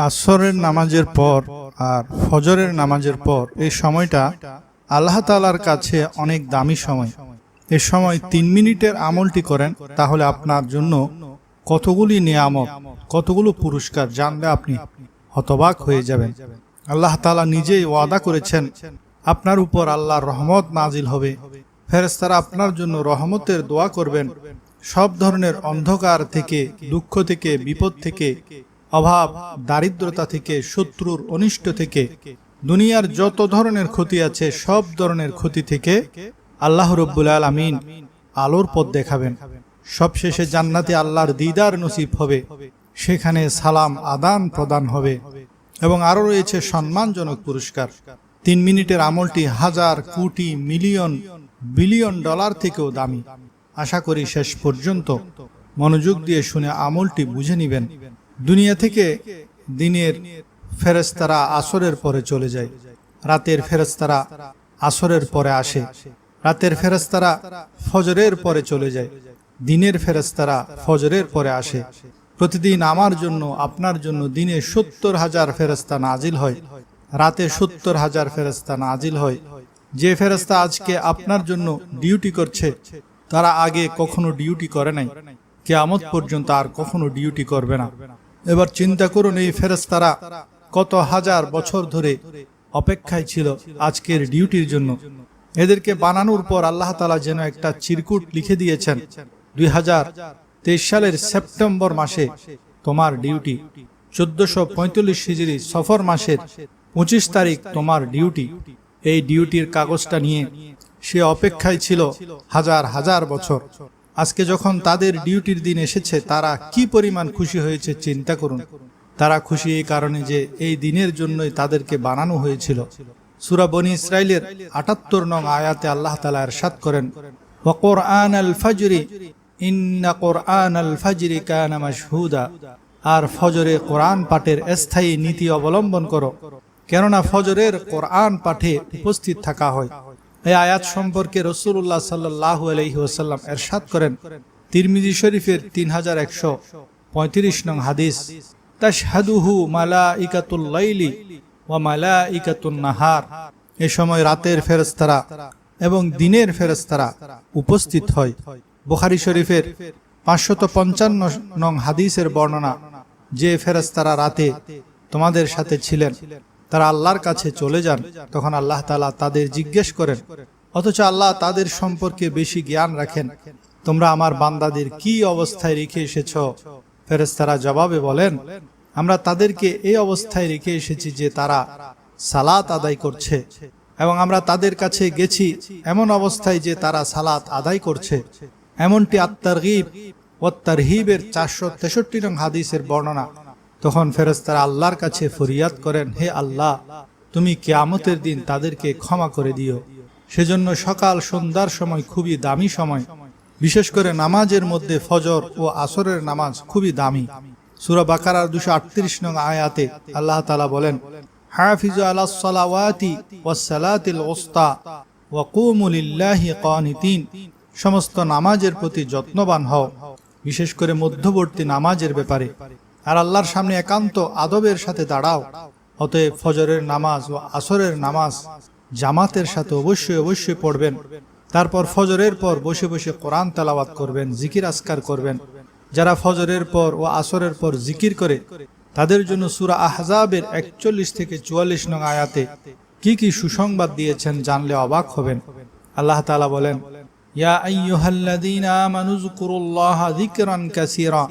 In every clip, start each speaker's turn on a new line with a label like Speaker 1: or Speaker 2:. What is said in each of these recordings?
Speaker 1: আসরের নামাজের পর আর ফজরের নামাজের পর এই সময়টা আল্লাহ তাআলার কাছে অনেক দামি সময়। এই সময় 3 মিনিটের আমলটি করেন তাহলে আপনার জন্য কতগুলি নিয়ামত, কতগুলো পুরস্কার জানলে আপনি হতবাক হয়ে যাবেন। আল্লাহ তাআলা নিজেই ওয়াদা করেছেন আপনার উপর আল্লাহর রহমত নাজিল হবে, ফেরেশতারা আপনার জন্য রহমতের দোয়া করবেন, সব ধরনের অন্ধকার থেকে, দুঃখ থেকে, বিপদ থেকে, অভাব দারিদ্রতা থেকে, শত্রুর অনিষ্ট থেকে, দুনিয়ার যত ধরনের ক্ষতি আছে সব ধরনের ক্ষতি থেকে আল্লাহ রব্বুল আলামিন আলোর পথ দেখাবেন। সবশেষে জান্নাতে আল্লাহর দিদার নসিব হবে, সেখানে সালাম আদান প্রদান হবে এবং আরও রয়েছে সম্মানজনক পুরস্কার। 3 মিনিটের আমলটি হাজার, কোটি, মিলিয়ন, বিলিয়ন ডলার থেকেও দামি। আশা করি শেষ পর্যন্ত মনোযোগ দিয়ে শুনে আমলটি বুঝে নেবেন। দুনিয়া থেকে দিনের ফেরেশতারা আসরের পরে চলে যায়, রাতের ফেরেশতারা আসরের পরে আসে, রাতের ফেরেশতারা ফজরের পরে চলে যায়, দিনের ফেরেশতারা ফজরের পরে আসে। প্রতিদিন আমার জন্য, আপনার জন্য দিনে 70,000 ফেরেশতা নাজিল হয়, রাতে 70,000 ফেরেশতা নাজিল হয়। যে ফেরেশতা আজকে আপনার জন্য ডিউটি করছে তারা আগে কখনো ডিউটি করে নাই, কিয়ামত পর্যন্ত আর কখনো ডিউটি করবে না। এবার চিন্তা করুন, এই ফেরেশতারা কত হাজার বছর ধরে অপেক্ষায় ছিল আজকের ডিউটির জন্য। এদেরকে বানানোর পর আল্লাহ তাআলা যেন একটা চিরকুট লিখে দিয়েছেন, 2023 সালের সেপ্টেম্বর মাসে তোমার ডিউটি, 1445 হিজরি সফর মাসের 25 তারিখ তোমার ডিউটি। এই ডিউটির কাগজটা নিয়ে সে অপেক্ষায় ছিল হাজার হাজার বছর। আজকে যখন তাদের ডিউটির দিন এসেছে তারা কি পরিমাণ খুশি হয়েছে চিন্তা করুন। তারা খুশি এই কারণে যে এই দিনের জন্যই তাদেরকে বানানো হয়েছিল। সূরা বনী ইসরাইলের 78 নং আয়াতে আল্লাহ তাআলা ইরশাদ করেন, ওয়া কুরআনাল ফাজরি ইন্না কুরআনাল ফাজরি কানা মাশহুদা। আর ফজরে কোরআন পাঠের স্থায়ী নীতি অবলম্বন করো, কেননা ফজরের কোরআন পাঠে উপস্থিত থাকা হয়। এই আয়াত সম্পর্কে রাসূলুল্লাহ সাল্লাল্লাহু আলাইহি ওয়াসাল্লাম ইরশাদ করেন, তিরমিজি শরীফের 3135 নং হাদিস, তাশহাদুহু মালাইকাতুল লাইলি ওয়া মালাইকাতুন নাহার। এ সময় রাতের ফেরেশতারা এবং দিনের ফেরেশতারা উপস্থিত হয়। বুখারী শরীফের 555 নং হাদিসের বর্ণনা, যে ফেরেশতারা রাতে তোমাদের সাথে ছিলেন তারা আল্লাহর কাছে চলে যান, তখন আল্লাহ তাআলা তাদের জিজ্ঞেস করেন, অথচ আল্লাহ তাদের সম্পর্কে বেশি জ্ঞান রাখেন, তোমরা আমার বান্দাদের কি অবস্থায় রেখে এসেছ? ফেরেশতারা জবাবে বলেন, আমরা তাদেরকে এই অবস্থায় রেখে এসেছি যে তারা সালাত আদায় করছে, এবং আমরা তাদের কাছে গেছি এমন অবস্থায় যে তারা সালাত আদায় করছে। এমনটি আত-তারগীব ওয়াত তারহিবের 463 নং হাদিসের বর্ণনা। তখন ফেরেশতারা আল্লাহর কাছে ফরিয়াদ করেন, হে আল্লাহ, তুমি কিয়ামতের দিন তাদেরকে ক্ষমা করে দিও। সেজন্য সকাল সন্ধ্যার সময় খুবই দামি সময়, বিশেষ করে নামাজের মধ্যে ফজর ও আসরের নামাজ খুবই দামি। সূরা বাকারার 238 নং আয়াতে আল্লাহ তাআলা বলেন, হাফিজু আলাস সালাওয়াতি ওয়াস সালাতিল উসতা ওয়া কুমু লিল্লাহি কানিতিন। সমস্ত নামাজের প্রতি যত্নবান হও, বিশেষ করে মধ্যবর্তী নামাজের ব্যাপারে, আর আল্লাহর সামনে একান্ত আদবের সাথে দাঁড়াও। অতএব ফজরের নামাজ ও আসরের নামাজ জামাতের সাথে অবশ্যই অবশ্যই পড়বেন। তারপর ফজরের পর বসে বসে কোরআন তেলাওয়াত করবেন, জিকির আজকার করবেন। যারা ফজরের পর ও আসরের পর জিকির করে তাদের জন্য সূরা আহজাবের 41 থেকে 44 নং আয়াতে কি কি সুসংবাদ দিয়েছেন জানলে অবাক হবেন। আল্লাহ তাআলা বলেন, ইয়া আইয়ুহাল্লাযীনা আমানু যকুরুল্লাহা যিকরান কাসীরা।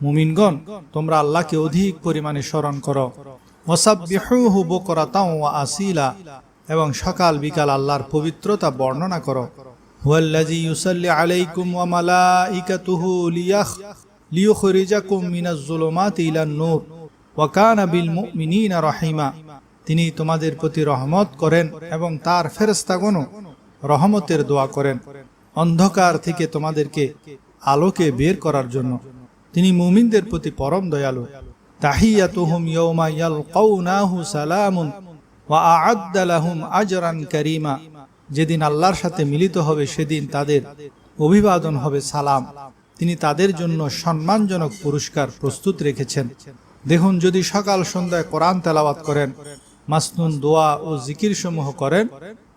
Speaker 1: মুমিনগণ, তোমরা আল্লাহকে অধিক পরিমাণে স্মরণ করো। ওয়াসাব্বিহুহু বুকরাতাও ওয়া আসীলা, এবং সকাল বিকাল আল্লাহর পবিত্রতা বর্ণনা করো। হুয়াল্লাযী ইউসাল্লি আলাইকুম ওয়া মালাইকাতুহু লিয়ুখরিজাকুম মিনাজ যুলুমাতি ইলান নূর ওয়া কানা বিল মুমিনিনা রহিমা। তিনি তোমাদের প্রতি রহমত করেন এবং তার ফেরেশতাগণও রহমতের দোয়া করেন, অন্ধকার থেকে তোমাদেরকে আলোকে বের করার জন্য। তিনি মুমিনদের প্রতি পরম দয়ালু। তাহিয়াতুহুম ইয়াওমা ইয়ালকাউনাহু সালামুন ওয়া আ'আদ্দা লাহুম আজরান কারীমা। যেদিন আল্লাহর সাথে মিলিত হবে সেদিন তাদের অভিবাদন হবে সালাম। তিনি তাদের জন্য সম্মানজনক পুরস্কার প্রস্তুত রেখেছেন। দেখুন, যদি সকাল সন্ধ্যায় কোরআন তেলাওয়াত করেন, মাসনুন দোয়া ও জিকির সমূহ করেন,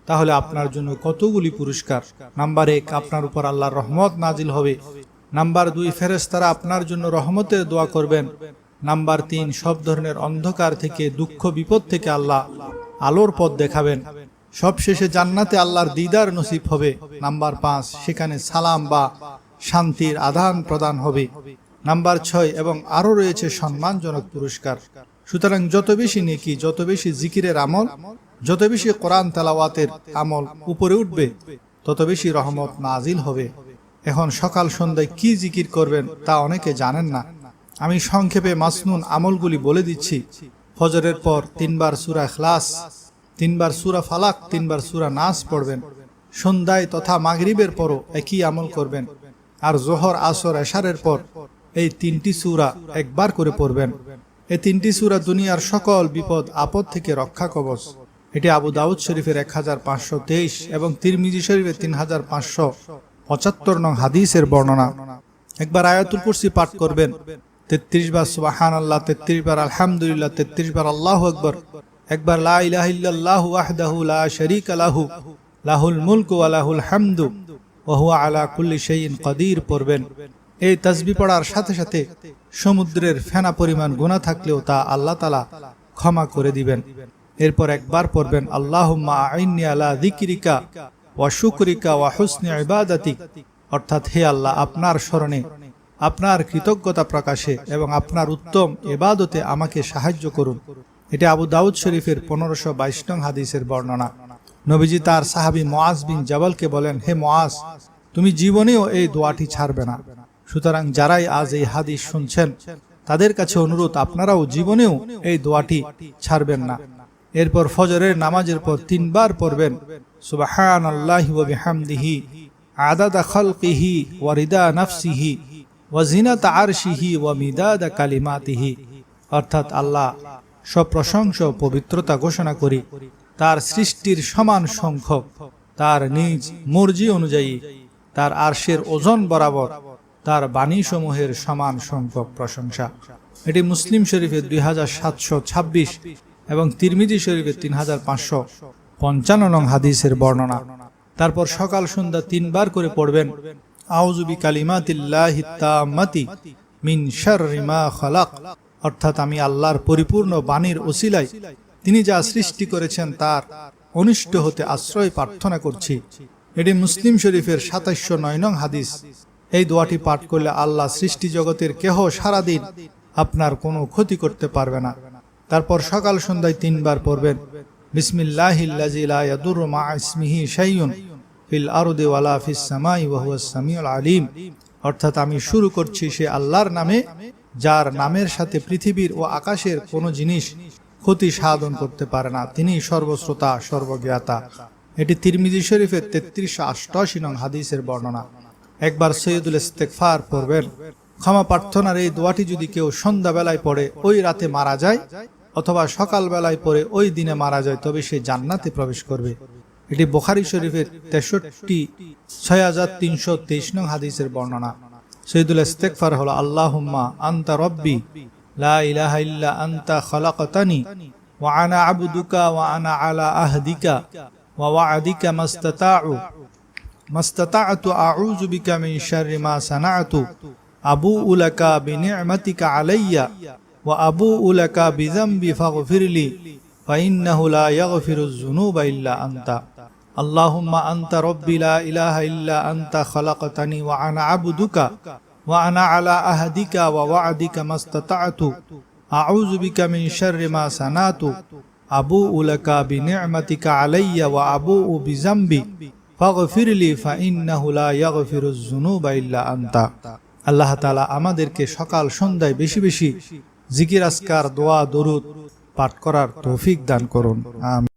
Speaker 1: তাহলে আপনার জন্য কতগুলি পুরস্কার। নাম্বার 1, আপনার উপর আল্লাহর রহমত নাজিল হবে। নাম্বার 2, ফেরেশতারা আপনার জন্য রহমতের দোয়া করবেন। নাম্বার 3, সব ধরনের অন্ধকার থেকে, দুঃখ বিপদ থেকে আল্লাহ আলোর পথ দেখাবেন। সবশেষে জান্নাতে আল্লাহর দিদার নসিব হবে। নাম্বার 5, সেখানে সালাম বা শান্তির আদান প্রদান হবে। নাম্বার 6, এবং আরো রয়েছে সম্মানজনক পুরস্কার। সুতরাং যত বেশি নেকি, যত বেশি জিকিরের আমল, যত বেশি কোরআন তেলাওয়াতের আমল উপরে উঠবে, তত বেশি রহমত নাজিল হবে। এখন সকাল সন্ধ্যায় কি জিকির করবেন তা অনেকে জানেন না। আমি সংক্ষেপে মাসনুন আমলগুলি বলে দিচ্ছি। ফজরের পর 3 বার সূরা ইখলাস, 3 বার সূরা ফালাক, 3 বার সূরা নাস পড়বেন। সন্ধ্যায় তথা মাগরিবের পরও একই আমল করবেন। আর জোহর, আসর, এশারের পর এই 3টি সূরা একবার করে পড়বেন। এই 3টি সূরা দুনিয়ার সকল বিপদ আপদ থেকে রক্ষা কবচ। এটি আবু দাউদ শরীফের 1523 এবং তিরমিজি শরীফের 3575 নং হাদিসের বর্ণনা। একবার আয়াতুল কুরসি পাঠ করবেন, 33 বার সুবহানাল্লাহ, 33 বার আলহামদুলিল্লাহ, 33 বার আল্লাহু আকবার, একবার লা ইলাহা ইল্লাল্লাহু ওয়াহদাহু লা শারীকা লাহু লাহুল মুলকু ওয়া লাহুল হামদু ওয়া হুয়া আলা কুল্লি শাইইন কাদির পড়বেন। এই তাসবিহ পড়ার সাথে সাথে সমুদ্রের ফেনা পরিমাণ গুনাহ থাকলেও তা আল্লাহ তাআলা ক্ষমা করে দিবেন। এরপর একবার পড়বেন আল্লাহুম্মা আইন্নি আলা যিকরিকা ওয়া শুকরিকা ওয়া হুসনি ইবাদাতিক, অর্থাৎ হে আল্লাহ, আপনার স্মরণে, আপনার কৃতজ্ঞতা প্রকাশে এবং আপনার উত্তম ইবাদতে আমাকে সাহায্য করুন। এটা আবু দাউদ শরীফের 1522 নং হাদিসের বর্ণনা। নবীজি তার সাহাবী মুআজ বিন জাবালকে বলেন, হে মুআজ, তুমি জীবনেও এই দোয়াটি ছাড়বে না। সুতরাং যারাই আজ এই হাদিস শুনছেন, তাদের কাছে অনুরোধ, আপনারাও জীবনেও এই দোয়াটি ছাড়বেন না। এরপর ফজরের নামাজের পর 3 বার পড়বেন সুবহানাল্লাহি ওয়া বিহামদিহি আদাদা খালকিহি ওয়া রিদা নাফসিহি ওয়া জিনাতা আরশিহি ওয়া মিদাদা কালিমাতিহি, অর্থাৎ আল্লাহ সব প্রশংসা ও পবিত্রতা ঘোষণা করি তার সৃষ্টির সমান সংখ্যক, তার নিজ মর্জি অনুযায়ী, তার আরশের ওজন বরাবর, তার বাণীসমূহের সমান সংখ্যক প্রশংসা। এটি মুসলিম শরীফের 2726 এবং তিরমিজি শরীফের 3555 নং হাদিসের বর্ণনা। তারপর সকাল সন্ধ্যা 3 বার করে পড়বেন আউযু বিকালিমাতিল্লাহিত তাম্মাতি মিন শাররি মা খালাক, অর্থাৎ আমি আল্লাহর পরিপূর্ণ বাণীর ওসিলায় তিনি যা সৃষ্টি করেছেন তার অনিষ্ট হতে আশ্রয় প্রার্থনা করছি। এটি মুসলিম শরীফের 2709 নং হাদিস। এই দোয়াটি পাঠ করলে আল্লাহ সৃষ্টি জগতের কেহ সারাদিন আপনার কোনো ক্ষতি করতে পারবে না। তারপর সকাল সন্ধ্যায় 3 বার পড়বেন বিসমিল্লাহিল্লাযী লা ইয়াদুররু মা ইসমিহি শাইউন ফিল আরদি ওয়ালা ফিস সামাই ওয়া হুয়াস সামিউল আলিম, অর্থাৎ আমি শুরু করছি সে আল্লাহর নামে, যার নামের সাথে পৃথিবীর ও আকাশের কোনো জিনিস ক্ষতি সাধন করতে পারে না, তিনি সর্বশ্রোতা সর্বজ্ঞাতা। এটি তিরমিজি শরীফের 3388 নং হাদিসের বর্ণনা। একবার সৈয়দুল ইস্তেগফার পড়বেন। ক্ষমা প্রার্থনার এই দোয়াটি যদি কেউ সন্ধ্যাবেলায় পড়ে ওই রাতে মারা যায়, অথবা সকাল বেলায় পড়ে ওই দিনে মারা যায়, তবে সে জান্নাতে প্রবেশ করবে। এটি বুখারী শরীফের 6323 নং হাদিসের বর্ণনা। সৈয়দুল ইস্তেগফার হলো আল্লাহুম্মা আনতা রব্বি লা ইলাহা ইল্লা আনতা খালাকতানি ওয়া আনা আবদুকা ওয়া আনা আলা আহদিকা ওয়া ওয়া'দিকা মাস্তাতা'তু আউযু বিকা মিন শাররি মা সানা'তু আবুউ লাকা বিনি'মাতিকা আলাইয়া ওয়া আবুউ লাকা বিযামবি ফাগফিরলি ফাইন্নাহু লা ইয়াগফিরুয যুনুবা ইল্লা আনতা। আল্লাহুম্মা আনতা রব্বি লা ইলাহা ইল্লা আনতা খালাকতানি ওয়া আনা আবদুকা ওয়া আনা আলা আহদিকা ওয়া ওয়া'দিকা মাস্তাতা'তু আউযু বিকা মিন শাররি মা সানা'তু আবুউ লাকা বিনি'মাতিকা আলাইয়া ওয়া আবুউ বিযামবি ফাগফিরলি ফাইন্নাহু লা ইয়াগফিরুয যুনুবা ইল্লা আনতা। আল্লাহ তাআলা আমাদেরকে সকাল সন্ধ্যায় বেশি বেশি জিকির, আজকার, দোয়া, দরুদ পাঠ করার তৌফিক দান করুন। আমিন।